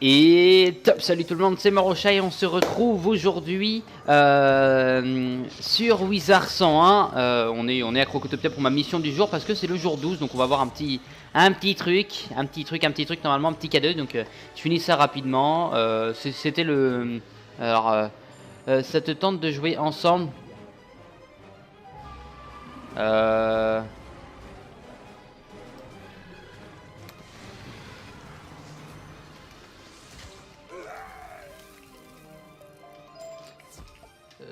Et top, salut tout le monde, c'est Marocha et on se retrouve aujourd'hui sur Wizard 101. On est à Crocotopia pour ma mission du jour parce que c'est le jour 12, donc on va voir un petit truc, normalement un petit cadeau. Donc je finis ça rapidement. C'était le... Alors, ça te tente de jouer ensemble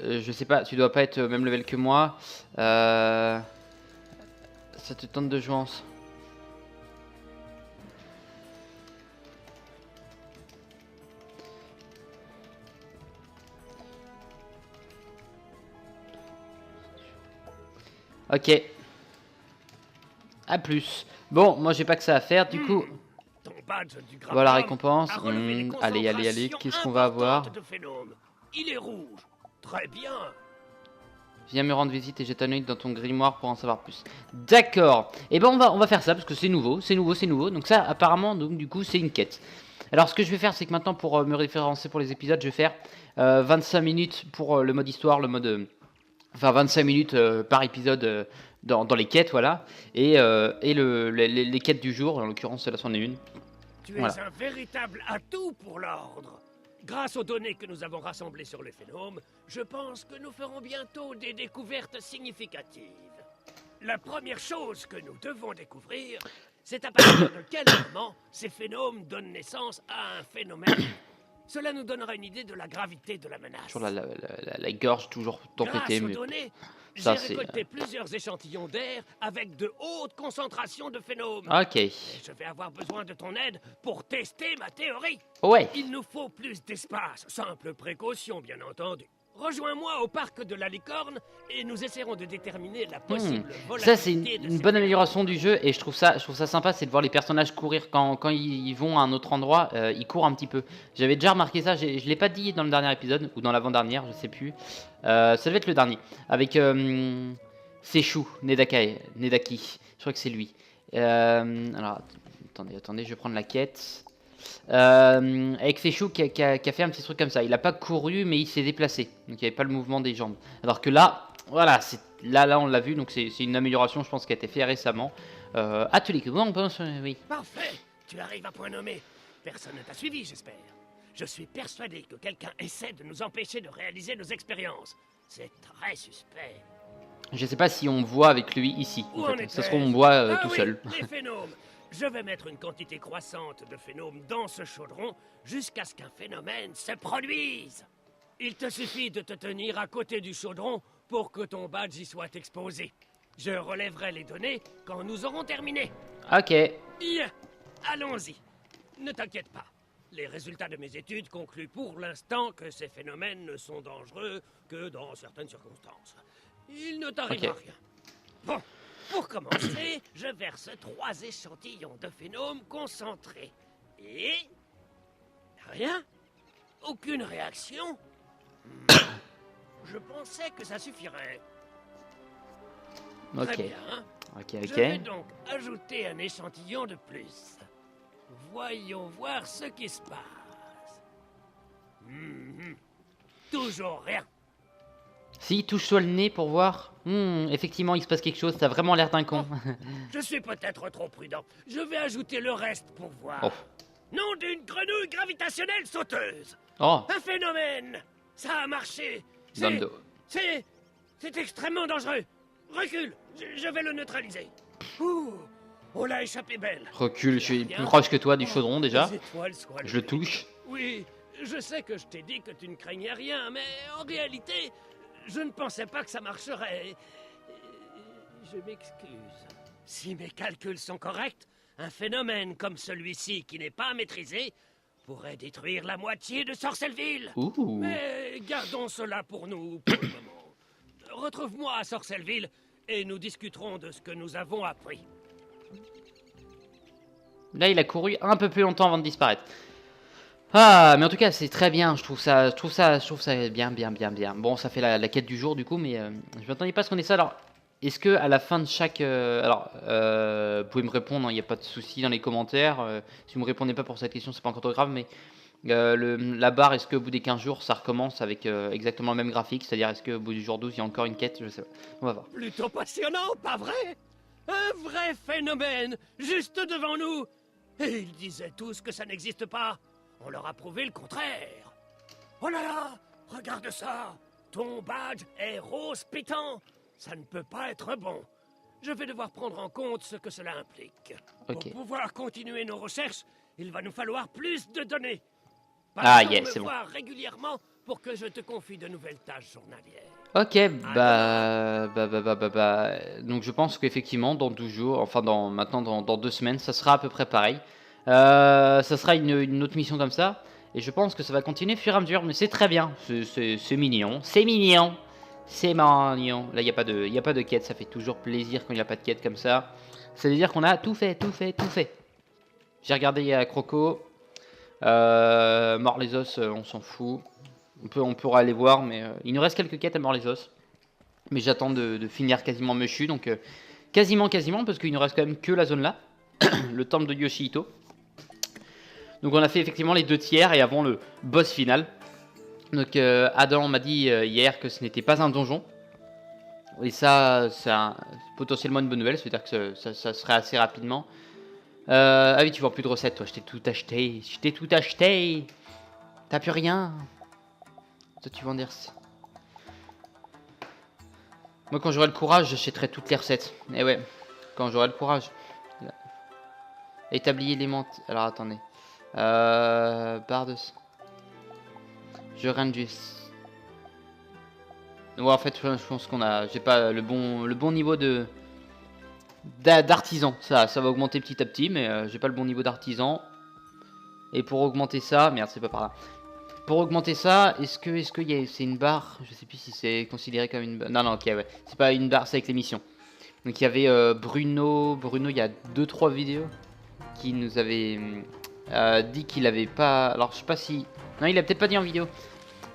je sais pas, tu dois pas être au même level que moi. Ça te tente de jouer ensemble. Ok. A plus. Bon, moi j'ai pas que ça à faire, du coup... Voilà la récompense. Allez, qu'est-ce qu'on va avoir? Il est rouge. Très bien. Viens me rendre visite et jette un œil dans ton grimoire pour en savoir plus. D'accord. Et ben on va faire ça parce que c'est nouveau. Donc ça apparemment, donc du coup c'est une quête. Alors ce que je vais faire, c'est que maintenant pour me référencer pour les épisodes, je vais faire 25 minutes pour le mode histoire, le mode... Enfin 25 minutes par épisode dans les quêtes, voilà. Et les quêtes du jour, en l'occurrence celle-là c'en est une. Tu es un véritable atout pour l'ordre. Grâce aux données que nous avons rassemblées sur le phénomène, je pense que nous ferons bientôt des découvertes significatives. La première chose que nous devons découvrir, c'est à partir de quel moment ces phénomènes donnent naissance à un phénomène. Cela nous donnera une idée de la gravité de la menace. Sur la gorge toujours tempêtée. Grâce aux données, j'ai récolté plusieurs échantillons d'air avec de hautes concentrations de phénomènes. Ok. Et je vais avoir besoin de ton aide pour tester ma théorie. Ouais. Il nous faut plus d'espace, simple précaution bien entendu. Rejoins-moi au parc de la licorne et nous essaierons de déterminer la possible volatilité. Ça c'est une bonne amélioration du jeu et je trouve ça sympa, c'est de voir les personnages courir quand ils vont à un autre endroit, ils courent un petit peu. J'avais déjà remarqué ça, je l'ai pas dit dans le dernier épisode ou dans l'avant-dernière, je sais plus. Ça devait être le dernier avec Seishu Nedaki, je crois que c'est lui. Alors attendez, je vais prendre la quête. Avec Seishu qui a fait un petit truc comme ça. Il a pas couru mais il s'est déplacé. Donc il n'y avait pas le mouvement des jambes. Alors que là, voilà, là on l'a vu. Donc c'est une amélioration je pense qui a été faite récemment. À tous les coups. Bon, oui. Parfait, tu arrives à point nommé. Personne ne t'a suivi j'espère. Je suis persuadé que quelqu'un essaie de nous empêcher de réaliser nos expériences. C'est très suspect. Je sais pas si on voit avec lui ici. En fait. Ça se trouve on voit tout seul. Les phénomènes. Je vais mettre une quantité croissante de phénomènes dans ce chaudron jusqu'à ce qu'un phénomène se produise. Il te suffit de te tenir à côté du chaudron pour que ton badge y soit exposé. Je relèverai les données quand nous aurons terminé. Ok. Bien, allons-y. Ne t'inquiète pas. Les résultats de mes études concluent pour l'instant que ces phénomènes ne sont dangereux que dans certaines circonstances. Il ne t'arrivera rien. Bon. Pour commencer, je verse 3 échantillons de phénomènes concentrés. Et... rien? Aucune réaction? Je pensais que ça suffirait. Ok. Très bien. Ok. Je vais donc ajouter un échantillon de plus. Voyons voir ce qui se passe. Toujours rien. Si, touche-toi le nez pour voir. Effectivement, il se passe quelque chose. T'as vraiment l'air d'un con. Je suis peut-être trop prudent. Je vais ajouter le reste pour voir. Oh. Nom d'une grenouille gravitationnelle sauteuse. Oh. Un phénomène. Ça a marché. C'est extrêmement dangereux. Recule. Je vais le neutraliser. Ouh. On l'a échappé belle. Recule, je suis plus proche que toi du chaudron déjà. Je le touche. Oui, je sais que je t'ai dit que tu ne craignais rien, mais en réalité... je ne pensais pas que ça marcherait. Je m'excuse. Si mes calculs sont corrects, un phénomène comme celui-ci qui n'est pas maîtrisé pourrait détruire la moitié de Sorcelleville. Ouh. Mais gardons cela pour nous pour le moment. Retrouve-moi à Sorcelleville et nous discuterons de ce que nous avons appris. Là, il a couru un peu plus longtemps avant de disparaître. Ah, mais en tout cas, c'est très bien. Je trouve ça bien. Bon, ça fait la quête du jour du coup, mais je m'attendais pas à ce qu'on ait ça. Alors, est-ce que à la fin de chaque, vous pouvez me répondre, il n'y a pas de souci dans les commentaires. Si vous me répondez pas pour cette question, c'est pas encore trop grave, mais La barre, est-ce qu'au bout des 15 jours, ça recommence avec exactement le même graphique? C'est-à-dire, est-ce qu'au bout du jour 12, il y a encore une quête? Je sais pas. On va voir. Plutôt passionnant, pas vrai? Un vrai phénomène, juste devant nous. Et ils disaient tous que ça n'existe pas. On leur a prouvé le contraire. Oh là là, regarde ça. Ton badge est rose pétant. Ça ne peut pas être bon. Je vais devoir prendre en compte ce que cela implique. Ok. Pour pouvoir continuer nos recherches, il va nous falloir plus de données. Ah, Yes, c'est me bon. voir régulièrement pour que je te confie de nouvelles tâches journalières. Ok, donc je pense qu'effectivement, dans 12 jours, enfin maintenant dans 2 semaines, ça sera à peu près pareil. Ça sera une autre mission comme ça. Et je pense que ça va continuer au fur et à mesure, mais c'est très bien. C'est mignon. C'est mignon. C'est mignon. Là, il n'y a pas de quête. Ça fait toujours plaisir quand il n'y a pas de quête comme ça. C'est-à-dire qu'on a tout fait. J'ai regardé, il y a Croco. Mort les os, on s'en fout. On pourra aller voir, mais il nous reste quelques quêtes à mort les os. Mais j'attends de finir quasiment Mushu, donc quasiment, parce qu'il nous reste quand même que la zone là. Le temple de Yoshihito. Donc on a fait effectivement les 2 tiers et avant le boss final. Donc Adam m'a dit hier que ce n'était pas un donjon. Et ça, c'est potentiellement une bonne nouvelle, c'est-à-dire que ça serait assez rapidement. Ah oui, tu vois plus de recettes, toi, je t'ai tout acheté. T'as plus rien. Toi, tu vas en dire. Moi, quand j'aurai le courage, j'achèterai toutes les recettes. Et ouais, quand j'aurai le courage. Établi élément. Alors, attendez. Barre de. Je range. Ouais, en fait, je pense qu'on a. J'ai pas le bon niveau de. D'artisan. Ça va augmenter petit à petit, mais j'ai pas le bon niveau d'artisan. Et pour augmenter ça. Merde, c'est pas par là. Pour augmenter ça, est-ce que c'est une barre? Je sais plus si c'est considéré comme une barre. Non, ok, ouais. C'est pas une barre, c'est avec les missions. Donc il y avait Bruno, il y a 2-3 vidéos qui nous avait dit qu'il avait pas. Alors je sais pas si. Non, il a peut-être pas dit en vidéo.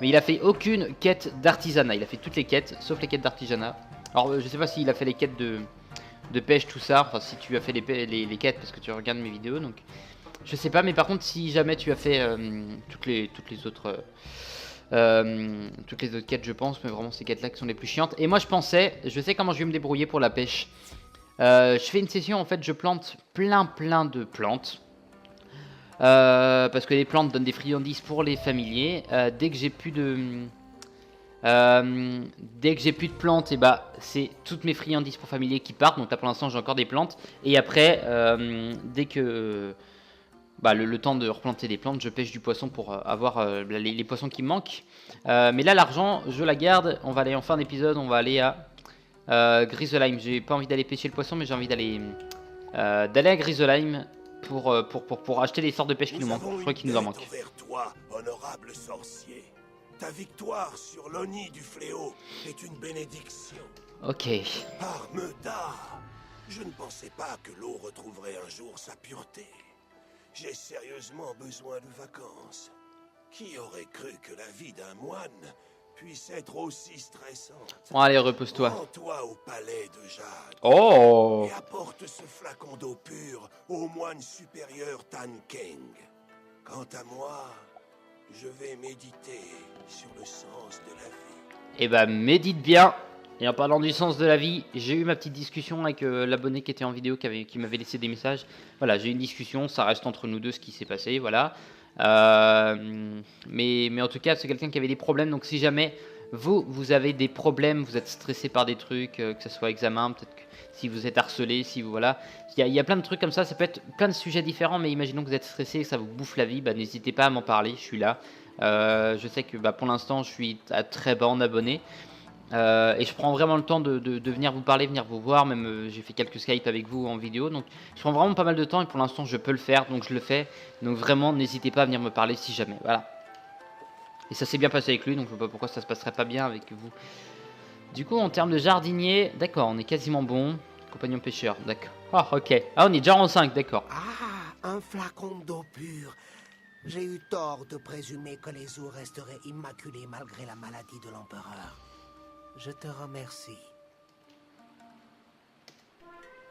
Mais il a fait aucune quête d'artisanat. Il a fait toutes les quêtes, sauf les quêtes d'artisanat. Alors je sais pas s'il a fait les quêtes de pêche, tout ça. Enfin, si tu as fait les quêtes parce que tu regardes mes vidéos. Donc je sais pas, mais par contre, si jamais tu as fait toutes les autres. Toutes les autres quêtes, je pense, mais vraiment ces quêtes là qui sont les plus chiantes. Et moi je sais comment je vais me débrouiller pour la pêche. Je fais une session, en fait, je plante plein de plantes. Parce que les plantes donnent des friandises pour les familiers. Dès que j'ai plus de plantes, et bah c'est toutes mes friandises pour familiers qui partent. Donc là pour l'instant j'ai encore des plantes. Et après, dès que le temps de replanter des plantes, je pêche du poisson pour avoir les poissons qui me manquent. Mais là l'argent, je la garde. On va aller en fin d'épisode, on va aller à Griselheim. J'ai pas envie d'aller pêcher le poisson, mais j'ai envie d'aller à Griselheim pour acheter les sortes de pêche qui nous manquent. Je crois qu'il nous en manque. Envers toi, honorable sorcier. Ta victoire sur l'Oni du fléau est une bénédiction. Ok. Armeda, je ne pensais pas que l'eau retrouverait un jour sa pureté. J'ai sérieusement besoin de vacances. Qui aurait cru que la vie d'un moine puisse être aussi stressante? Bon, allez, repose-toi. Rends-toi au palais de Jade. Oh! Et apporte ce flacon d'eau pure au moine supérieur Tan Keng. Quant à moi, je vais méditer sur le sens de la vie. Eh bah, médite bien. Et en parlant du sens de la vie, j'ai eu ma petite discussion avec l'abonné qui était en vidéo, qui m'avait laissé des messages. Voilà, j'ai eu une discussion, ça reste entre nous deux ce qui s'est passé, voilà. Mais en tout cas, c'est quelqu'un qui avait des problèmes, donc si jamais vous avez des problèmes, vous êtes stressé par des trucs, que ce soit examen, peut-être que si vous êtes harcelé, si vous voilà, il y a plein de trucs comme ça peut être plein de sujets différents, mais imaginons que vous êtes stressé, que ça vous bouffe la vie, bah, n'hésitez pas à m'en parler, je suis là. Je sais que pour l'instant, je suis à très bas en abonnés. Et je prends vraiment le temps de venir vous parler, venir vous voir, même j'ai fait quelques Skype avec vous en vidéo, donc je prends vraiment pas mal de temps et pour l'instant je peux le faire, donc je le fais, donc vraiment n'hésitez pas à venir me parler si jamais, voilà. Et ça s'est bien passé avec lui, donc je vois pas pourquoi ça se passerait pas bien avec vous. Du coup en termes de jardinier, d'accord, on est quasiment bon, compagnon pêcheur, d'accord. Ah ok, ah on est déjà en 5, d'accord. Ah, un flacon d'eau pure. J'ai eu tort de présumer que les eaux resteraient immaculées malgré la maladie de l'empereur. Je te remercie.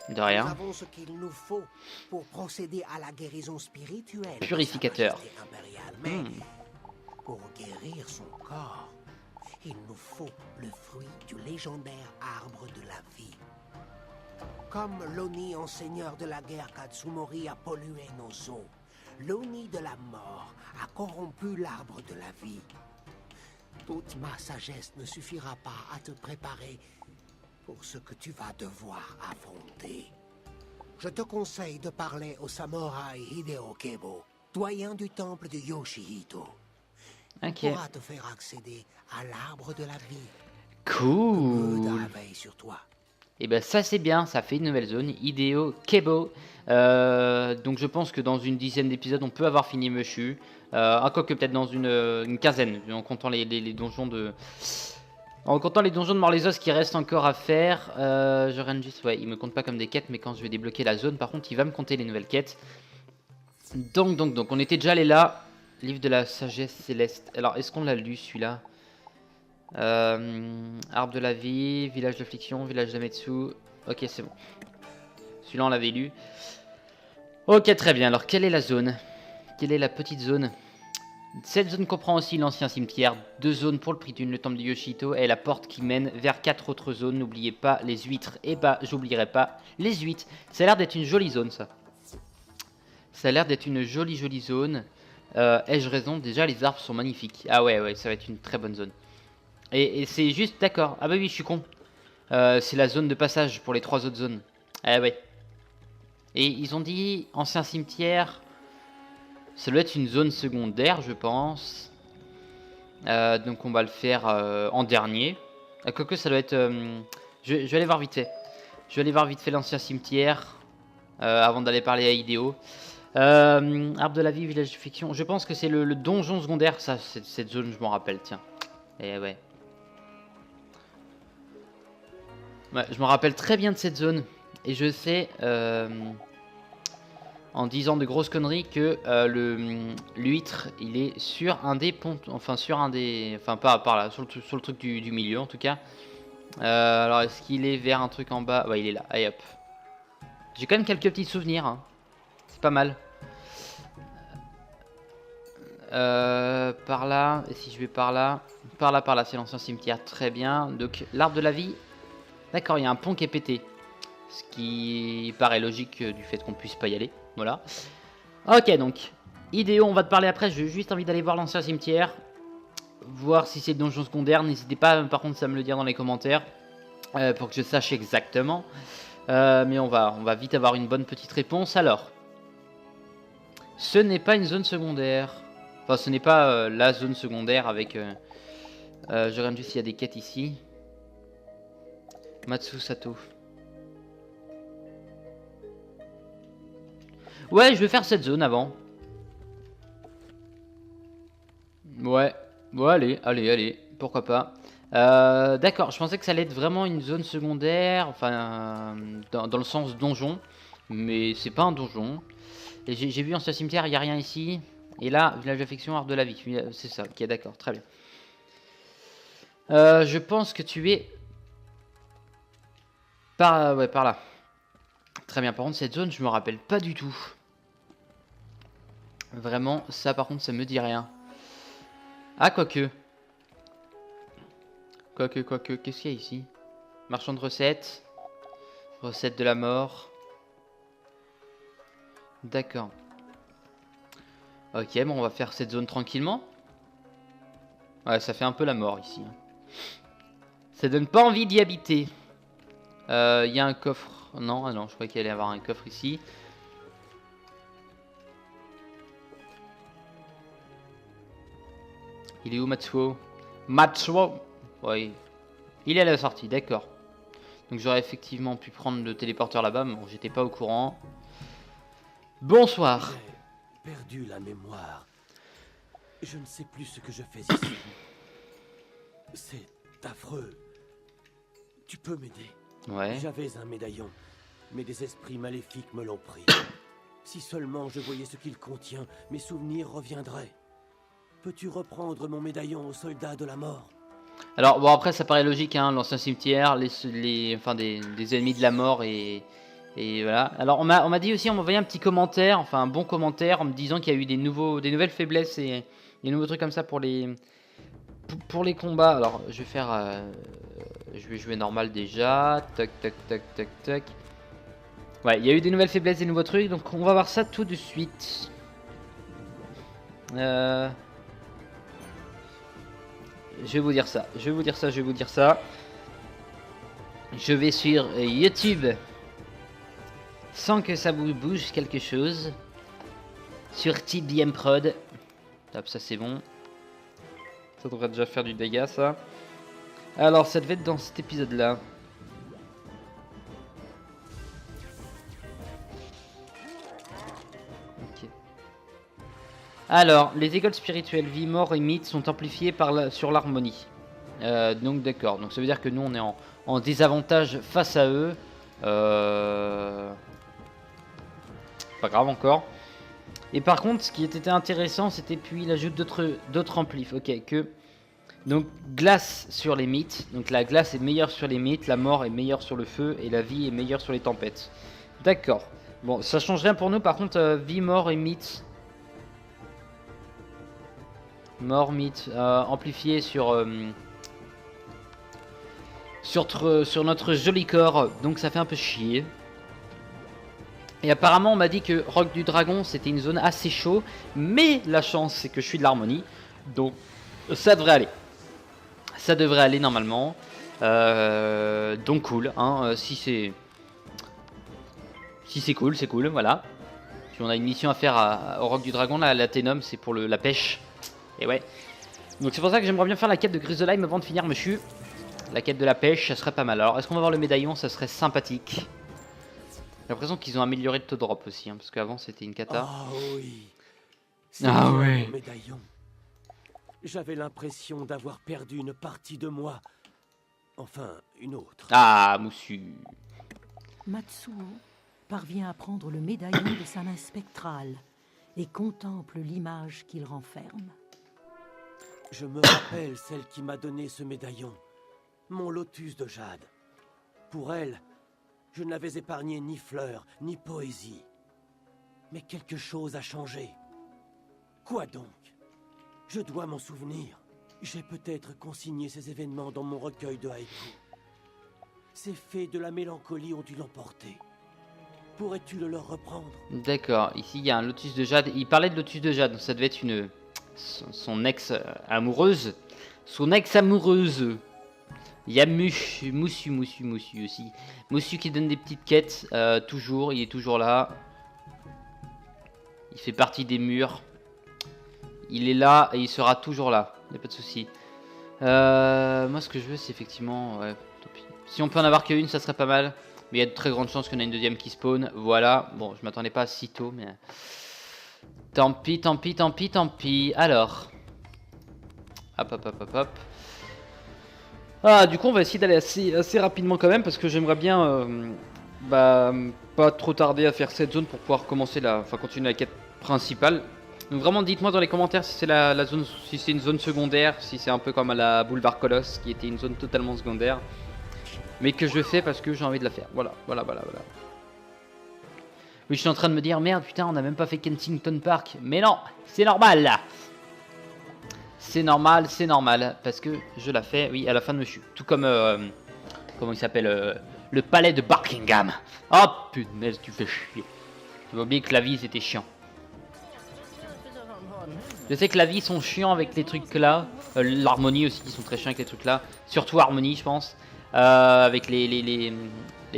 De Nous rien. avons ce qu'il nous faut pour procéder à la guérison spirituelle. de Purificateur. Sa Majesté impériale. Mais pour guérir son corps, il nous faut le fruit du légendaire arbre de la vie. Comme l'Oni, enseigneur de la guerre Katsumori, a pollué nos eaux, l'Oni de la mort a corrompu l'arbre de la vie. Toute ma sagesse ne suffira pas à te préparer pour ce que tu vas devoir affronter. Je te conseille de parler au samouraï Hideo Kebo, doyen du temple de Yoshihito. Il Ok. pourra te faire accéder à l'arbre de la vie. Cool. Peu de veille sur toi. Et ben ça c'est bien, ça fait une nouvelle zone, Hideo Kebo. Donc je pense que dans une dizaine d'épisodes on peut avoir fini Mushu. Quoique peut-être dans une quinzaine, en comptant les donjons de... En comptant les donjons de Morlésos qui restent encore à faire. Je regarde juste, ouais, il me compte pas comme des quêtes, mais quand je vais débloquer la zone, par contre il va me compter les nouvelles quêtes. Donc on était déjà allé là. Livre de la sagesse céleste. Alors est-ce qu'on l'a lu celui-là? Arbre de la vie, village d'affliction, village d'Ametsu. Ok, c'est bon. Celui-là, on l'avait lu. Ok, très bien. Alors, quelle est la zone? Quelle est la petite zone? Cette zone comprend aussi l'ancien cimetière, 2 zones pour le prix d'une, le temple de Yoshito et la porte qui mène vers 4 autres zones. N'oubliez pas les huîtres. Et bah, j'oublierai pas les huîtres. Ça a l'air d'être une jolie zone, ça. Ça a l'air d'être une jolie zone. Ai-je raison? Déjà, les arbres sont magnifiques. Ah ouais, ça va être une très bonne zone. Et c'est juste, d'accord. Ah bah oui, je suis con. C'est la zone de passage pour les 3 autres zones. Ah ouais. Et ils ont dit ancien cimetière. Ça doit être une zone secondaire, je pense. Donc on va le faire en dernier. Quoique ça doit être... je vais aller voir vite fait. Je vais aller voir vite fait l'ancien cimetière. Avant d'aller parler à Hideo. Arbre de la vie, village de fiction. Je pense que c'est le donjon secondaire. Ça, cette zone, je m'en rappelle, tiens. Et ouais. Ouais, je me rappelle très bien de cette zone. Et je sais, en disant de grosses conneries, que l'huître, il est sur un des ponts. Enfin, sur un des... Enfin, pas par là, sur le truc du milieu, en tout cas. Alors, est-ce qu'il est vers un truc en bas? Ouais, il est là. Allez, hop. J'ai quand même quelques petits souvenirs. Hein. C'est pas mal. Par là. Et si je vais par là? Par là, c'est l'ancien cimetière. Très bien. Donc, l'arbre de la vie... D'accord, il y a un pont qui est pété. Ce qui paraît logique du fait qu'on puisse pas y aller. Voilà. Ok, donc. Hideo, on va te parler après. J'ai juste envie d'aller voir l'ancien cimetière. Voir si c'est le donjon secondaire. N'hésitez pas, par contre, à me le dire dans les commentaires. Pour que je sache exactement. Mais on va vite avoir une bonne petite réponse. Alors. Ce n'est pas une zone secondaire. Enfin, ce n'est pas la zone secondaire avec... je regarde juste s'il y a des quêtes ici. Matsu Sato. Ouais, je vais faire cette zone avant. Ouais. Ouais, allez. Pourquoi pas. D'accord, je pensais que ça allait être vraiment une zone secondaire. Enfin, dans le sens donjon. Mais c'est pas un donjon. Et j'ai vu ancien cimetière, il n'y a rien ici. Et là, village d'affection, art de la vie. C'est ça, ok, d'accord, très bien. Je pense que tu es... par là. Très bien, par contre, cette zone, je me rappelle pas du tout. Vraiment, ça, par contre, ça me dit rien. Ah, quoique. Qu'est-ce qu'il y a ici? Marchand de recettes. Recette de la mort. D'accord. Ok, bon, on va faire cette zone tranquillement. Ouais, ça fait un peu la mort ici. Ça donne pas envie d'y habiter. Il y a un coffre. Non, je croyais qu'il allait y avoir un coffre ici. Il est où Matsuo? Matsuo. Oui. Il est à la sortie, d'accord. Donc j'aurais effectivement pu prendre le téléporteur là-bas, mais bon, j'étais pas au courant. Bonsoir. J'ai perdu la mémoire. Je ne sais plus ce que je fais ici. C'est affreux. Tu peux m'aider? Ouais. J'avais un médaillon, mais des esprits maléfiques me l'ont pris. Si seulement je voyais ce qu'il contient, mes souvenirs reviendraient. Peux-tu reprendre mon médaillon aux soldats de la mort? Alors bon, après ça paraît logique, hein, l'ancien cimetière, des ennemis de la mort et Et voilà. Alors on m'a dit aussi, on m'a envoyé un petit commentaire, enfin un bon commentaire, en me disant qu'il y a eu des nouvelles faiblesses et des nouveaux trucs comme ça pour les combats. Alors je vais faire, je vais jouer normal déjà. Tac tac tac tac tac. Ouais, il y a eu des nouvelles faiblesses, des nouveaux trucs, donc on va voir ça tout de suite. Je vais vous dire ça. Je vais sur YouTube. Sans que ça vous bouge quelque chose. Sur TBM Prod. Hop, ça c'est bon. Ça devrait déjà faire du dégât, ça. Alors, ça devait être dans cet épisode-là. Ok. Alors, les écoles spirituelles vie, mort et mythe sont amplifiées sur l'harmonie. Donc d'accord. Donc ça veut dire que nous on est en désavantage face à eux. Pas grave encore. Et par contre, ce qui était intéressant, c'était puis l'ajout d'autres amplifs. Ok, donc glace sur les mythes. Donc la glace est meilleure sur les mythes, la mort est meilleure sur le feu et la vie est meilleure sur les tempêtes. D'accord. Bon, ça change rien pour nous. Par contre, vie, mort et mythes. Mort, mythe, amplifié sur notre joli corps. Donc ça fait un peu chier. Et apparemment on m'a dit que Roc du Dragon c'était une zone assez chaud, mais la chance c'est que je suis de l'harmonie, donc ça devrait aller. Ça devrait aller normalement. Donc cool, hein, si c'est cool, c'est cool, voilà. Si on a une mission à faire au Roc du Dragon, là, la Ténum c'est pour la pêche. Et ouais. Donc c'est pour ça que j'aimerais bien faire la quête de Grisolime avant de finir Mushu. La quête de la pêche, ça serait pas mal. Alors est-ce qu'on va voir le médaillon? Ça serait sympathique. J'ai l'impression qu'ils ont amélioré le taux de drop aussi, hein, parce qu'avant c'était une cata. Ah oui. Ah ouais. Médaillon. J'avais l'impression d'avoir perdu une partie de moi. Enfin, une autre. Ah, Moussu. Matsuo parvient à prendre le médaillon de sa main spectrale et contemple l'image qu'il renferme. Je me rappelle celle qui m'a donné ce médaillon. Mon lotus de jade. Pour elle, je n'avais épargné ni fleurs, ni poésie. Mais quelque chose a changé. Quoi donc? Je dois m'en souvenir. J'ai peut-être consigné ces événements dans mon recueil de haïkus. Ces fées de la mélancolie ont dû l'emporter. Pourrais-tu le leur reprendre? D'accord, ici il y a un lotus de jade. Il parlait de lotus de jade, donc ça devait être son ex-amoureuse. Son ex-amoureuse. Il y a Moussu aussi. Moussu qui donne des petites quêtes, toujours, il est toujours là. Il fait partie des murs. Il est là et il sera toujours là, il n'y a pas de souci. Moi ce que je veux c'est effectivement... Ouais, tant pis. Si on peut en avoir qu'une, ça serait pas mal. Mais il y a de très grandes chances qu'on ait une deuxième qui spawn. Voilà, bon je m'attendais pas à si tôt, mais... Tant pis. Alors... Hop. Ah, du coup, on va essayer d'aller assez rapidement quand même, parce que j'aimerais bien pas trop tarder à faire cette zone pour pouvoir commencer continuer la quête principale. Donc vraiment, dites-moi dans les commentaires si c'est la zone, si c'est une zone secondaire, si c'est un peu comme à la Boulevard Colosse, qui était une zone totalement secondaire, mais que je fais parce que j'ai envie de la faire. Voilà. Oui, je suis en train de me dire merde, putain, on n'a même pas fait Kensington Park, mais non, c'est normal là. C'est normal, parce que je la fais, oui, à la fin de Mushu. Tout comme, comment il s'appelle, le palais de Buckingham. Oh punaise, tu fais chier. Tu vas oublier que la vie c'était chiant. Je sais que la vie sont chiants avec les trucs là. L'harmonie aussi, ils sont très chiants avec les trucs là. Surtout harmonie, je pense. Avec les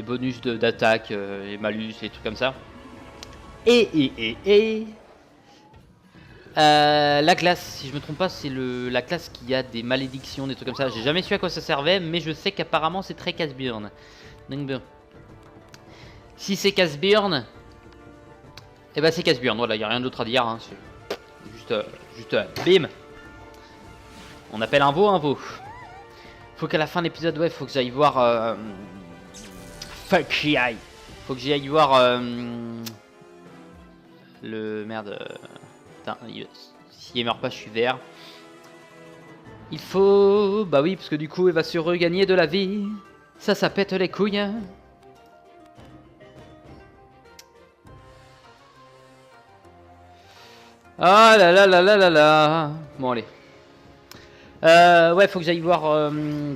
bonus d'attaque, les malus, les trucs comme ça. La glace, si je me trompe pas, c'est la classe qui a des malédictions, des trucs comme ça. J'ai jamais su à quoi ça servait, mais je sais qu'apparemment c'est très casse-burn. Donc bon. Si c'est casse-burn, et bah c'est casse-burn, voilà, y a rien d'autre à dire. Hein. Juste bim. On appelle un veau. Faut qu'à la fin de l'épisode, ouais, faut que j'aille voir. Faut que j'y aille voir le merde. Putain, si il meurt pas, je suis vert. Il faut... Bah oui, parce que du coup, il va se regagner de la vie. Ça pète les couilles. Ah là là là là là là. Bon allez. Ouais, faut que j'aille voir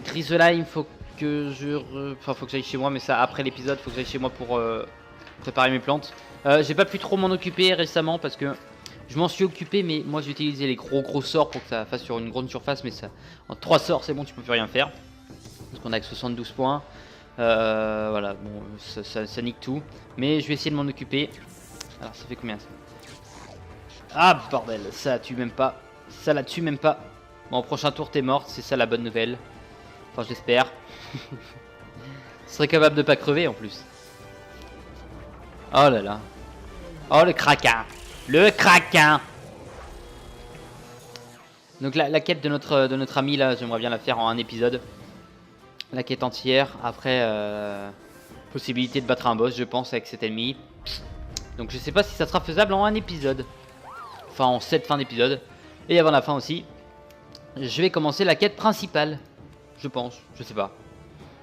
Griselheim, faut que enfin faut que j'aille chez moi, mais ça après l'épisode, faut que j'aille chez moi pour préparer mes plantes. J'ai pas pu trop m'en occuper récemment parce que je m'en suis occupé, mais moi j'ai utilisé les gros sorts pour que ça fasse sur une grande surface, mais ça en 3 sorts c'est bon, tu peux plus rien faire. Parce qu'on a que 72 points. Voilà, bon, ça nique tout. Mais je vais essayer de m'en occuper. Alors ça fait combien ça? Ah bordel, ça la tue même pas. Ça la tue même pas. Bon, au prochain tour t'es morte, c'est ça la bonne nouvelle. Enfin j'espère. Je serais capable de pas crever en plus. Oh là là. Oh le craquin. Le craquin. Donc la quête de notre ami là, j'aimerais bien la faire en un épisode. La quête entière. Après possibilité de battre un boss je pense avec cet ennemi. Donc je sais pas si ça sera faisable en un épisode. Enfin en 7 fins d'épisode. Et avant la fin aussi. Je vais commencer la quête principale. Je pense, je sais pas.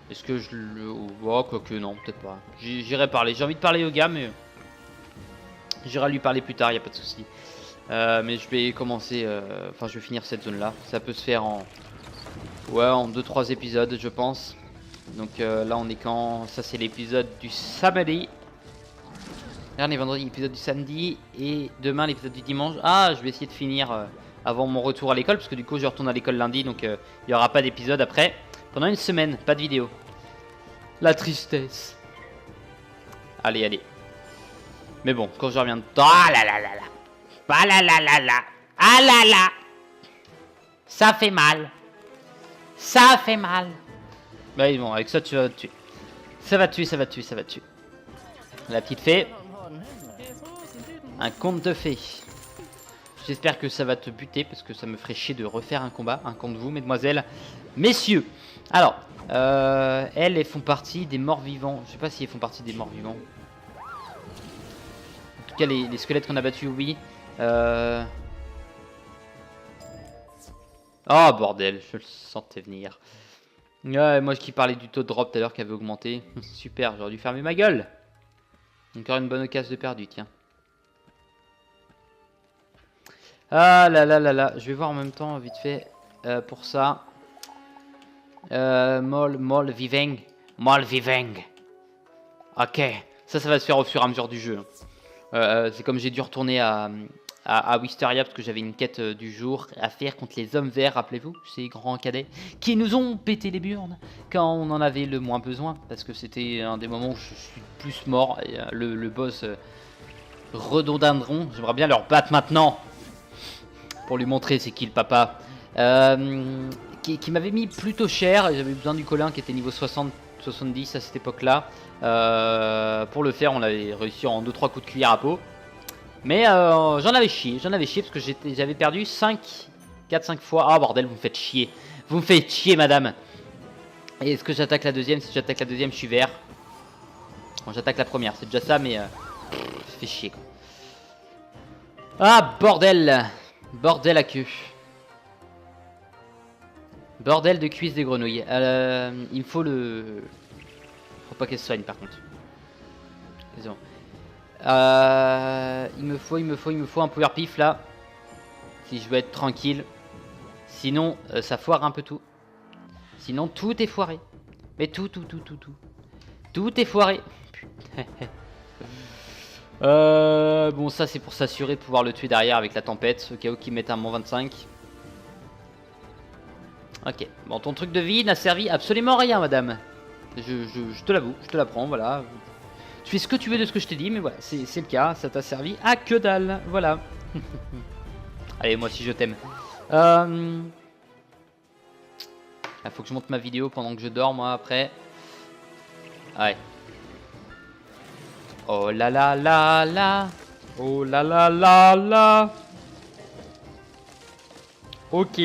Est-ce que je le vois? Quoique non, peut-être pas. J'irai parler. J'ai envie de parler au gars, mais j'irai lui parler plus tard, y a pas de souci. Mais je vais commencer. Enfin, je vais finir cette zone là. Ça peut se faire en. Ouais, en 2-3 épisodes, je pense. Donc là, on est quand. Ça, c'est l'épisode du samedi. Là, on est vendredi, épisode du samedi. Et demain, l'épisode du dimanche. Ah, je vais essayer de finir avant mon retour à l'école. Parce que du coup, je retourne à l'école lundi. Donc, il n'y aura pas d'épisode après. Pendant une semaine, pas de vidéo. La tristesse. Allez, allez. Mais bon, quand je reviens de temps. Ah là là là là. Ah là là là là. Ah là là. Ça fait mal. Ça fait mal. Bah bon, avec ça, tu vas te tuer. Ça va te tuer, ça va te tuer, ça va te tuer. La petite fée. Un conte de fées. J'espère que ça va te buter parce que ça me ferait chier de refaire un combat. Un contre vous, mesdemoiselles, messieurs. Alors, elles font partie des morts vivants. Je sais pas si elles font partie des morts vivants. En tout cas, les squelettes qu'on a battus, oui. Oh bordel, je le sentais venir. Ouais, moi qui parlais du taux de drop tout à l'heure qui avait augmenté. Super, j'aurais dû fermer ma gueule. Encore une bonne occasion de perdu, tiens. Ah là là là là, je vais voir en même temps vite fait pour ça. Mol viveng. Mol viveng. Ok, ça va se faire au fur et à mesure du jeu. C'est comme j'ai dû retourner à Wisteria parce que j'avais une quête du jour à faire contre les hommes verts, rappelez-vous, ces grands cadets qui nous ont pété les burnes quand on en avait le moins besoin parce que c'était un des moments où je suis plus mort. Et, le boss Redondindron, j'aimerais bien leur battre maintenant pour lui montrer c'est qui le papa. Qui m'avait mis plutôt cher. J'avais besoin du colin qui était niveau 60-70 à cette époque-là. Pour le faire, on avait réussi en 2-3 coups de cuillère à peau. Mais j'en avais chié parce que j'avais perdu 4-5 fois. Ah bordel, vous me faites chier. Vous me faites chier, madame. Et est-ce que j'attaque la deuxième? Si j'attaque la deuxième, je suis vert. Bon, j'attaque la première, c'est déjà ça, mais ça fait chier quoi. Ah bordel. Bordel à queue. Bordel de cuisse de grenouille. Il me faut le... Faut pas qu'elle se soigne par contre. C'est bon. Il me faut un power pif là. Si je veux être tranquille. Sinon, ça foire un peu tout. Sinon, tout est foiré. Mais tout. Tout est foiré. Putain. Bon, ça c'est pour s'assurer de pouvoir le tuer derrière avec la tempête. Au cas où qu'il mette un -25. Ok. Bon, ton truc de vie n'a servi absolument à rien, madame. Je te l'avoue, je te l'apprends, voilà. Tu fais ce que tu veux de ce que je t'ai dit, mais voilà, c'est le cas. Ça t'a servi à que dalle, voilà. Allez, moi aussi je t'aime. Il faut que je monte ma vidéo pendant que je dors, moi, après. Ouais. Oh là là là là. Oh là là là là. Ok.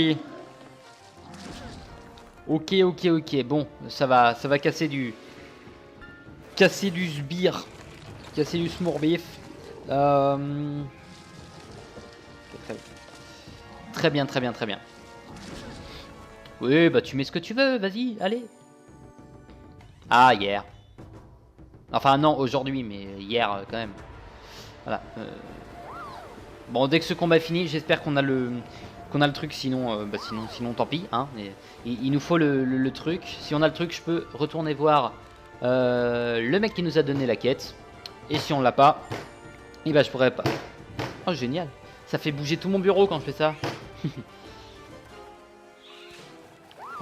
Ok. Bon, ça va casser du... Casser du sbire. Casser du smourbif. Très bien. Oui, bah tu mets ce que tu veux, vas-y, allez. Ah, hier. Enfin non, aujourd'hui, mais hier quand même. Voilà. Bon, dès que ce combat est fini, j'espère qu'on a le truc, sinon, sinon tant pis. Hein. Et, il nous faut le truc. Si on a le truc, je peux retourner voir le mec qui nous a donné la quête. Et si on l'a pas, et bah je pourrais pas. Oh génial, ça fait bouger tout mon bureau quand je fais ça.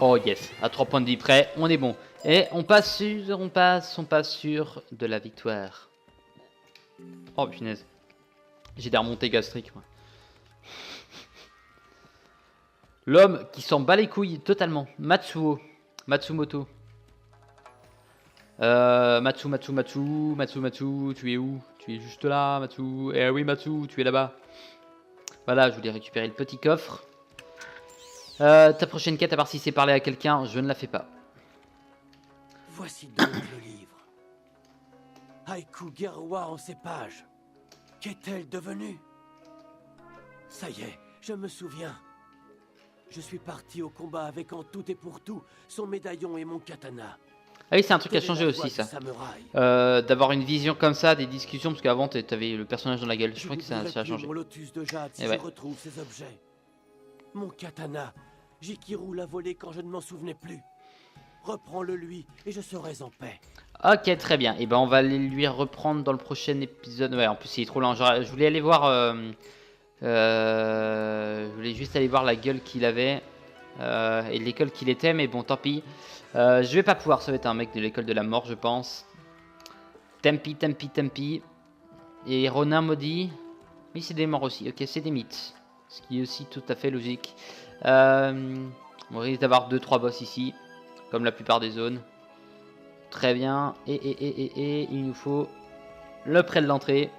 Oh yes, à 3 points de vie près, on est bon. Et on passe sur de la victoire. Oh punaise. J'ai des remontées gastriques moi. L'homme qui s'en bat les couilles totalement. Matsumoto. Matsu, tu es où? Tu es juste là, Matsu. Eh oui, Matsu, tu es là-bas. Voilà, je voulais récupérer le petit coffre. Ta prochaine quête, à part si c'est parler à quelqu'un, je ne la fais pas. Voici donc le livre. Haiku Gerwa en ces pages. Qu'est-elle devenue? Ça y est, je me souviens. Je suis parti au combat avec en tout et pour tout son médaillon et mon katana. Ah oui, c'est un truc qui a changé aussi, ça. D'avoir une vision comme ça, des discussions, parce qu'avant, t'avais le personnage dans la gueule. Je crois que ça a changé. Mon lotus de jade si ouais. je retrouve ces objets. Mon katana, Jikiru l'a volé quand je ne m'en souvenais plus. Reprends-le lui et je serai en paix. Ok, très bien. Et ben, on va aller lui reprendre dans le prochain épisode. Ouais, en plus, il est trop lent. Je voulais aller voir... je voulais juste aller voir la gueule qu'il avait et l'école qu'il était, mais bon, tant pis. Je vais pas pouvoir, ça va être un mec de l'école de la mort, je pense. Tempi. Et Ronin maudit. Oui, c'est des morts aussi. Ok, c'est des mythes. Ce qui est aussi tout à fait logique. On risque d'avoir 2-3 boss ici, comme la plupart des zones. Très bien. Et il nous faut le près de l'entrée.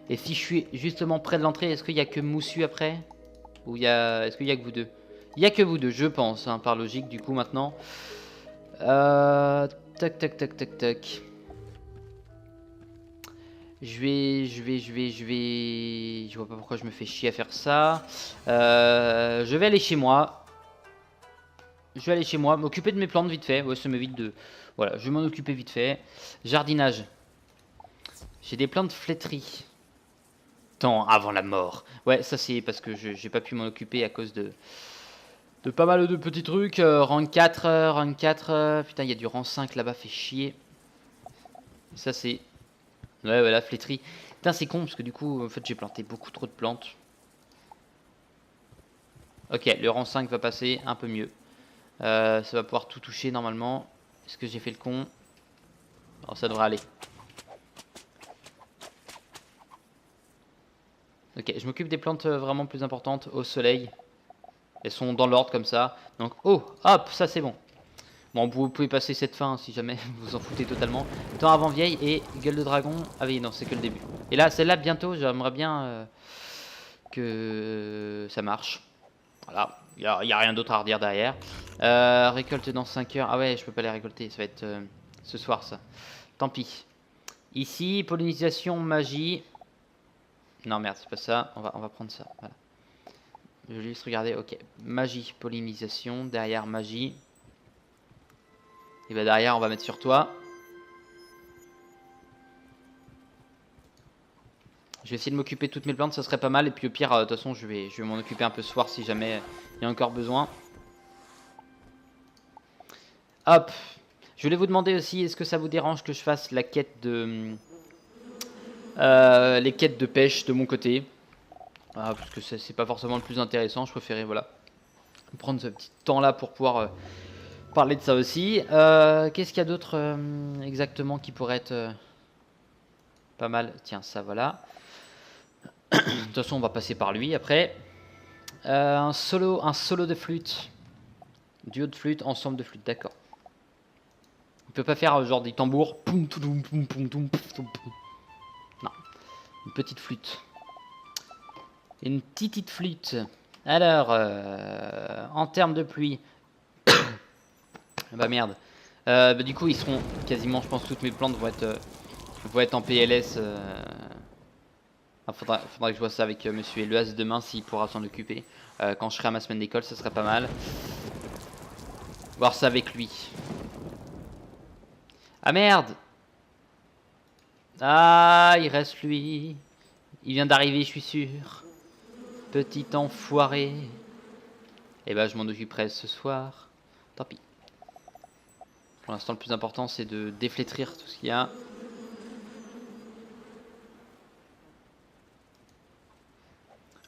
Et si je suis justement près de l'entrée, est-ce qu'il n'y a que Moussu après? Ou est-ce qu'il n'y a que vous deux? Il n'y a que vous deux, je pense, hein, par logique, du coup, maintenant. Tac. Je vois pas pourquoi je me fais chier à faire ça. Je vais aller chez moi. M'occuper de mes plantes vite fait. Ouais, ça m'évite de... Voilà, je vais m'en occuper vite fait. Jardinage. J'ai des plantes flétries. Avant la mort. Ouais, ça c'est parce que j'ai pas pu m'en occuper à cause de pas mal de petits trucs. Rang 4. Putain, il y a du rang 5 là-bas, fait chier. Ça c'est... Ouais, voilà, flétrie. Putain, c'est con parce que du coup, en fait, j'ai planté beaucoup trop de plantes. Ok, le rang 5 va passer un peu mieux. Ça va pouvoir tout toucher normalement. Est-ce que j'ai fait le con? Alors, ça devrait aller. Ok, je m'occupe des plantes vraiment plus importantes au soleil. Elles sont dans l'ordre comme ça. Donc, oh, hop, ça c'est bon. Bon, vous pouvez passer cette fin si jamais vous en foutez totalement. Temps avant vieille et gueule de dragon. Ah oui, non, c'est que le début. Et là, celle-là, bientôt, j'aimerais bien que ça marche. Voilà, il n'y a rien d'autre à redire derrière. Récolte dans 5 heures. Ah ouais, je peux pas les récolter, ça va être ce soir ça. Tant pis. Ici, pollinisation, magie. Non merde, c'est pas ça, on va prendre ça, voilà. Je vais juste regarder, ok. Magie, pollinisation, derrière magie. Et bah derrière on va mettre sur toi. Je vais essayer de m'occuper de toutes mes plantes, ça serait pas mal. Et puis au pire, de toute façon je vais m'en occuper un peu ce soir si jamais il y a encore besoin. Hop. Je voulais vous demander aussi, est-ce que ça vous dérange que je fasse la quête de... les quêtes de pêche de mon côté, parce que c'est pas forcément le plus intéressant. Je préférais voilà prendre ce petit temps là pour pouvoir parler de ça aussi. Qu'est-ce qu'il y a d'autre exactement qui pourrait être pas mal? Tiens, ça voilà. De toute façon on va passer par lui après. Un solo de flûte, duo de flûte, ensemble de flûte, d'accord. On peut pas faire genre des tambours. Non, une petite flûte. Une petite flûte. Alors, en termes de pluie. Bah merde. Du coup, ils seront quasiment, je pense, toutes mes plantes vont être en PLS. Faudra que je vois ça avec Monsieur Eloise demain s'il pourra s'en occuper. Quand je serai à ma semaine d'école, ça serait pas mal. Voir ça avec lui. Ah merde! Ah, il reste lui. Il vient d'arriver, je suis sûr. Petit enfoiré. Eh ben, je m'en occuperai ce soir. Tant pis. Pour l'instant, le plus important, c'est de déflétrir tout ce qu'il y a.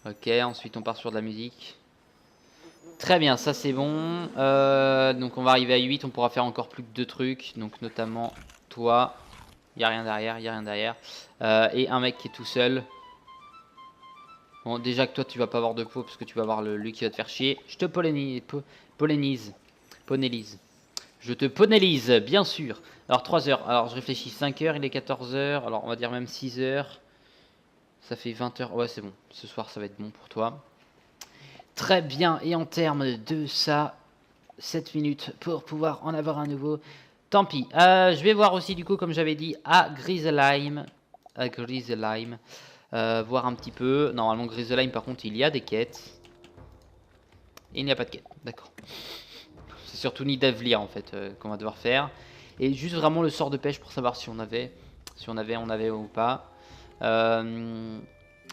Ok, ensuite on part sur de la musique. Très bien, ça c'est bon. Donc on va arriver à 8, on pourra faire encore plus que 2 trucs. Donc notamment toi. Il n'y a rien derrière, il n'y a rien derrière. Et un mec qui est tout seul. Bon, déjà que toi tu vas pas avoir de peau parce que tu vas avoir lui qui va te faire chier. Je te polonise. Je te ponélise, bien sûr. Alors 3 heures. Alors je réfléchis, 5 heures, il est 14 heures. Alors on va dire même 6 heures. Ça fait 20 heures. Ouais, c'est bon. Ce soir, ça va être bon pour toi. Très bien. Et en termes de ça, 7 minutes pour pouvoir en avoir un nouveau. Tant pis. Je vais voir aussi, du coup, comme j'avais dit, à Griselheim. Voir un petit peu. Normalement, Griselheim, par contre, il y a des quêtes. Et il n'y a pas de quête. D'accord. C'est surtout Nidavellir, en fait, qu'on va devoir faire. Et juste vraiment le sort de pêche pour savoir si on avait. Si on avait ou pas.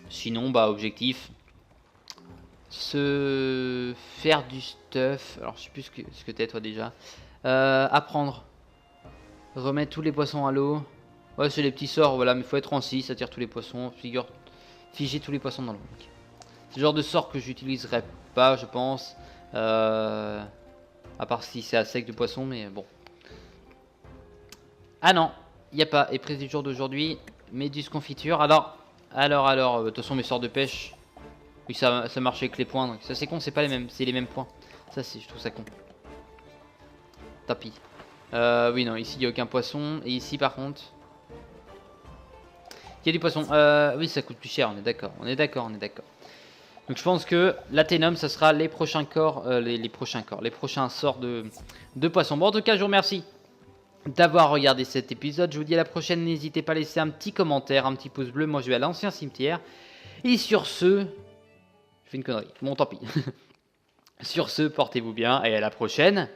Sinon, bah, objectif, se faire du stuff. Alors, je sais plus ce que t'es toi déjà. Apprendre. Remettre tous les poissons à l'eau. Ouais, c'est les petits sorts, voilà, mais il faut être en 6, ça tire tous les poissons. Figer tous les poissons dans l'eau. Okay. C'est le genre de sort que j'utiliserai pas, je pense. À part si c'est à sec de poissons, mais bon. Ah non, il n'y a pas. Et prise du jour d'aujourd'hui. Méduse confiture. Alors, de toute façon, mes sorts de pêche, oui, ça marche avec les points. Donc ça, c'est con, c'est pas les mêmes, c'est les mêmes points. Ça, je trouve ça con. Tapis. Oui, non, ici, il n'y a aucun poisson. Et ici, par contre, il y a du poisson. Oui, ça coûte plus cher, on est d'accord. Donc, je pense que l'Athénum, ça sera les prochains corps, les prochains sorts de poissons. Bon, en tout cas, je vous remercie d'avoir regardé cet épisode. Je vous dis à la prochaine. N'hésitez pas à laisser un petit commentaire, un petit pouce bleu. Moi je vais à l'ancien cimetière. Et sur ce, je fais une connerie. Bon, tant pis. Sur ce, portez-vous bien et à la prochaine.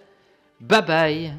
Bye bye.